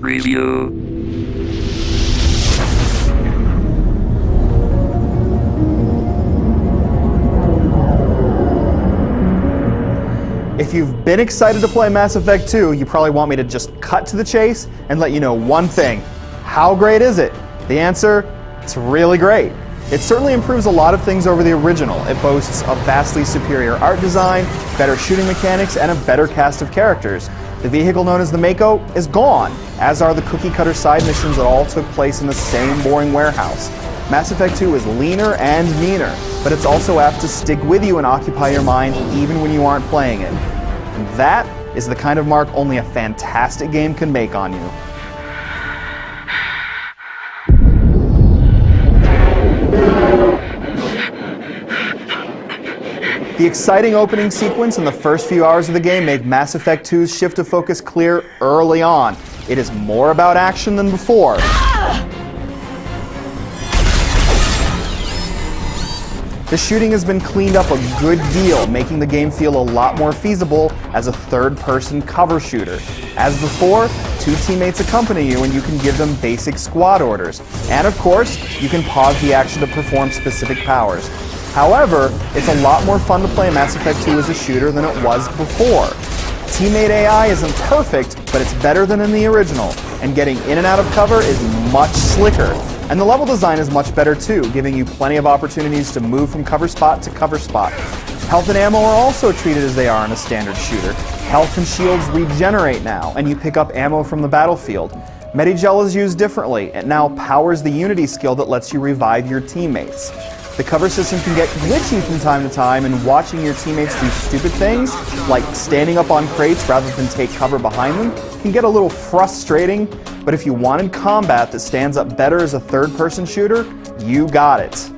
Review. If you've been excited to play Mass Effect 2, you probably want me to just cut to the chase and let you know one thing. How great is it? The answer, it's really great. It certainly improves a lot of things over the original. It boasts a vastly superior art design, better shooting mechanics, and a better cast of characters. The vehicle known as the Mako is gone, as are the cookie-cutter side missions that all took place in the same boring warehouse. Mass Effect 2 is leaner and meaner, but it's also apt to stick with you and occupy your mind even when you aren't playing it. And that is the kind of mark only a fantastic game can make on you. The exciting opening sequence and the first few hours of the game make Mass Effect 2's shift of focus clear early on. It is more about action than before. The shooting has been cleaned up a good deal, making the game feel a lot more feasible as a third-person cover shooter. As before, two teammates accompany you and you can give them basic squad orders. And of course, you can pause the action to perform specific powers. However, it's a lot more fun to play Mass Effect 2 as a shooter than it was before. Teammate AI isn't perfect, but it's better than in the original, and getting in and out of cover is much slicker. And the level design is much better too, giving you plenty of opportunities to move from cover spot to cover spot. Health and ammo are also treated as they are in a standard shooter. Health and shields regenerate now, and you pick up ammo from the battlefield. Medigel is used differently. It now powers the Unity skill that lets you revive your teammates. The cover system can get glitchy from time to time, and watching your teammates do stupid things, like standing up on crates rather than take cover behind them, can get a little frustrating, but if you wanted combat that stands up better as a third-person shooter, you got it.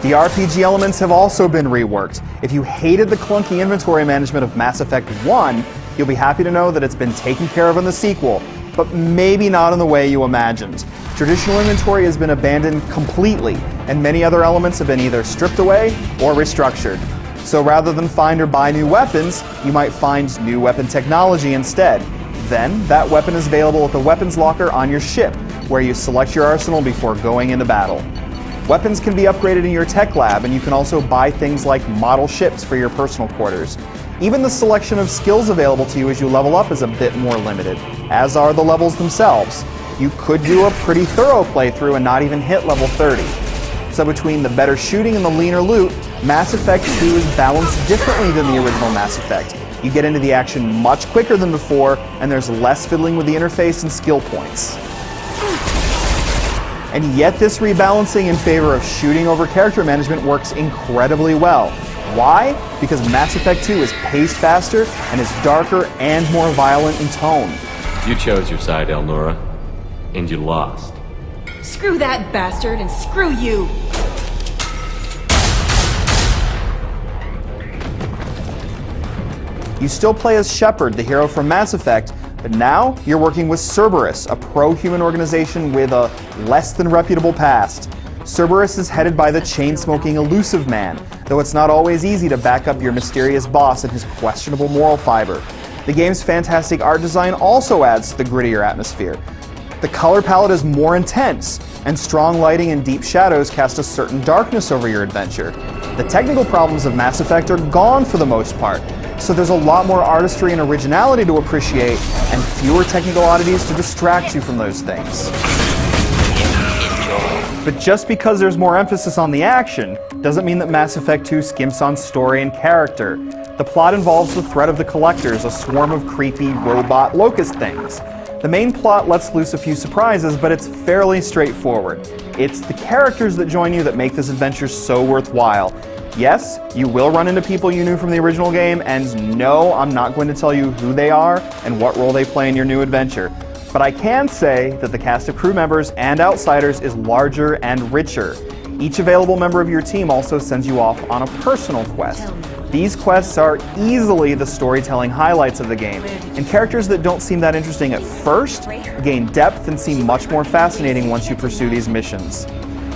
The RPG elements have also been reworked. If you hated the clunky inventory management of Mass Effect 1, you'll be happy to know that it's been taken care of in the sequel, but maybe not in the way you imagined. Traditional inventory has been abandoned completely, and many other elements have been either stripped away or restructured. So rather than find or buy new weapons, you might find new weapon technology instead. Then, that weapon is available at the weapons locker on your ship, where you select your arsenal before going into battle. Weapons can be upgraded in your tech lab, and you can also buy things like model ships for your personal quarters. Even the selection of skills available to you as you level up is a bit more limited, as are the levels themselves. You could do a pretty thorough playthrough and not even hit level 30. So between the better shooting and the leaner loot, Mass Effect 2 is balanced differently than the original Mass Effect. You get into the action much quicker than before, and there's less fiddling with the interface and skill points. And yet this rebalancing in favor of shooting over character management works incredibly well. Why? Because Mass Effect 2 is paced faster and is darker and more violent in tone. You chose your side, Elnora, and you lost. Screw that bastard and screw you! You still play as Shepard, the hero from Mass Effect, but now you're working with Cerberus, a pro-human organization with a less than reputable past. Cerberus is headed by the chain-smoking Elusive Man, though it's not always easy to back up your mysterious boss and his questionable moral fiber. The game's fantastic art design also adds to the grittier atmosphere. The color palette is more intense, and strong lighting and deep shadows cast a certain darkness over your adventure. The technical problems of Mass Effect are gone for the most part, so there's a lot more artistry and originality to appreciate, and fewer technical oddities to distract you from those things. But just because there's more emphasis on the action, doesn't mean that Mass Effect 2 skimps on story and character. The plot involves the threat of the Collectors, a swarm of creepy robot locust things. The main plot lets loose a few surprises, but it's fairly straightforward. It's the characters that join you that make this adventure so worthwhile. Yes, you will run into people you knew from the original game, and no, I'm not going to tell you who they are and what role they play in your new adventure. But I can say that the cast of crew members and outsiders is larger and richer. Each available member of your team also sends you off on a personal quest. These quests are easily the storytelling highlights of the game, and characters that don't seem that interesting at first gain depth and seem much more fascinating once you pursue these missions.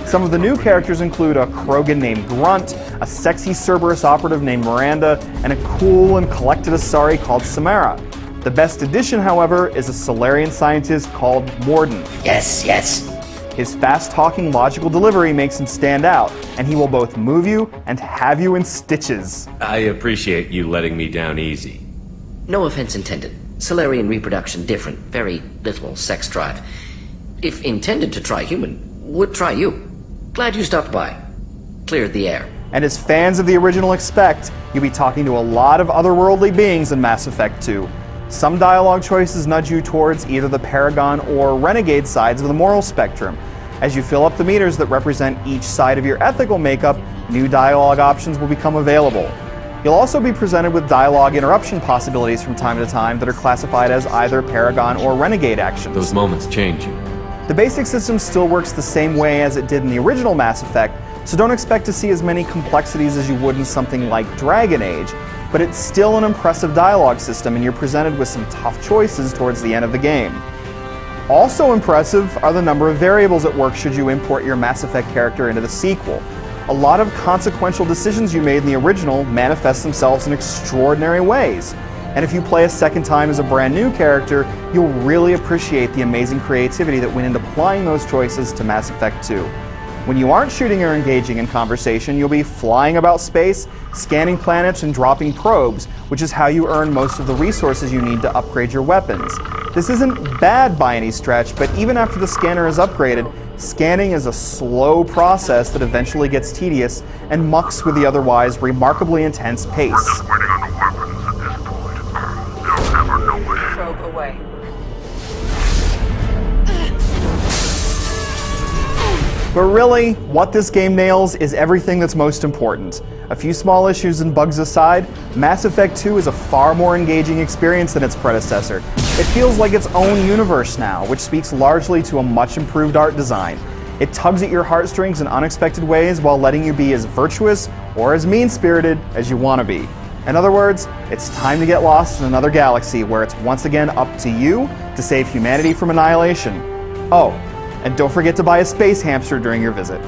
Some of the new characters include a Krogan named Grunt, a sexy Cerberus operative named Miranda, and a cool and collected Asari called Samara. The best addition, however, is a Solarian scientist called Morden. Yes, yes. His fast-talking, logical delivery makes him stand out, and he will both move you and have you in stitches. I appreciate you letting me down easy. No offense intended. Solarian reproduction different, very little sex drive. If intended to try human, would try you. Glad you stopped by. Cleared the air. And as fans of the original expect, you'll be talking to a lot of otherworldly beings in Mass Effect 2. Some dialogue choices nudge you towards either the Paragon or Renegade sides of the moral spectrum. As you fill up the meters that represent each side of your ethical makeup, new dialogue options will become available. You'll also be presented with dialogue interruption possibilities from time to time that are classified as either Paragon or Renegade actions. Those moments change you. The basic system still works the same way as it did in the original Mass Effect, so don't expect to see as many complexities as you would in something like Dragon Age, but it's still an impressive dialogue system and you're presented with some tough choices towards the end of the game. Also impressive are the number of variables at work should you import your Mass Effect character into the sequel. A lot of consequential decisions you made in the original manifest themselves in extraordinary ways. And if you play a second time as a brand new character, you'll really appreciate the amazing creativity that went into applying those choices to Mass Effect 2. When you aren't shooting or engaging in conversation, you'll be flying about space, scanning planets, and dropping probes, which is how you earn most of the resources you need to upgrade your weapons. This isn't bad by any stretch, but even after the scanner is upgraded, scanning is a slow process that eventually gets tedious and mucks with the otherwise remarkably intense pace. Probe away. But really, what this game nails is everything that's most important. A few small issues and bugs aside, Mass Effect 2 is a far more engaging experience than its predecessor. It feels like its own universe now, which speaks largely to a much improved art design. It tugs at your heartstrings in unexpected ways while letting you be as virtuous or as mean-spirited as you want to be. In other words, it's time to get lost in another galaxy where it's once again up to you to save humanity from annihilation. Oh, and don't forget to buy a space hamster during your visit.